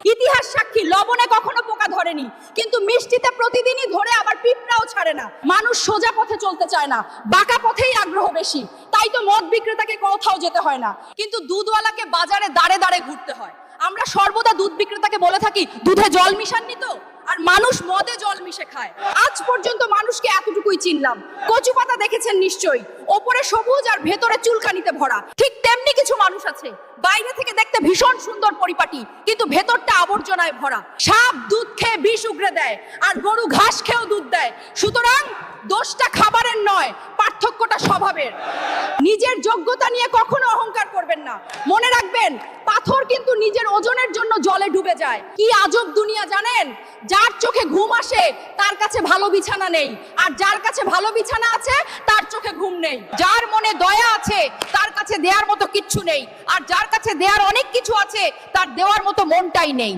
ইতিহাস সাক্ষী লবণে কখনো পোকা ধরেনি, কিন্তু মিষ্টিতে প্রতিদিনই ধরে আবার পিঁপড়াও ছাড়ে না। মানুষ সোজা পথে চলতে চায় না, বাঁকা পথেই আগ্রহ বেশি। তাই তো মদ বিক্রেতাকে কোথাও যেতে হয় না, কিন্তু দুধওয়ালাকে বাজারে দাঁড়ে দাঁড়ে ঘুরতে হয়। আমরা সর্বদা দুধ বিক্রেতাকে বলে থাকি, দুধে জল মিশাননি তো? আর মানুষ মদে জল মিশে খায়। আজ পর্যন্ত মানুষকে এতটুকুই চিনলাম। কচু পাতা দেখেছেন নিশ্চয়ই, ওপরে সবুজ আর ভেতরে চুলকানিতে ভরা। ঠিক তেমনি কিছু মানুষ আছে, বাইরে থেকে দেখতে ভীষণ সুন্দর পরিপাটি, কিন্তু ভেতরটা আবর্জনায় ভরা। সাপ দুধ খেয়ে বিষ উগরে দেয়, আর গরু ঘাস খেয়েও দুধ দেয়। সুতরাং দোষটা খাবারের নয়, পার্থক্যটা স্বভাবের। নিজের যোগ্যতা নিয়ে কখনো অহংকার করবেন না। মনে রাখবেন, পাথর কিন্তু নিজের ওজনের জন্য জলে ডুবে যায়। কি আজব দুনিয়া জানেন? যার চোখে ঘুম আসে তার কাছে ভালো বিছানা নেই, আর যার কাছে ভালো বিছানা আছে তার চোখে ঘুম নেই। যার মনে দয়া আছে তার কাছে দেওয়ার মতো কিচ্ছু নেই, আর যার কাছে দেওয়ার অনেক কিছু আছে তার দেওয়ার মতো মনটাই নেই।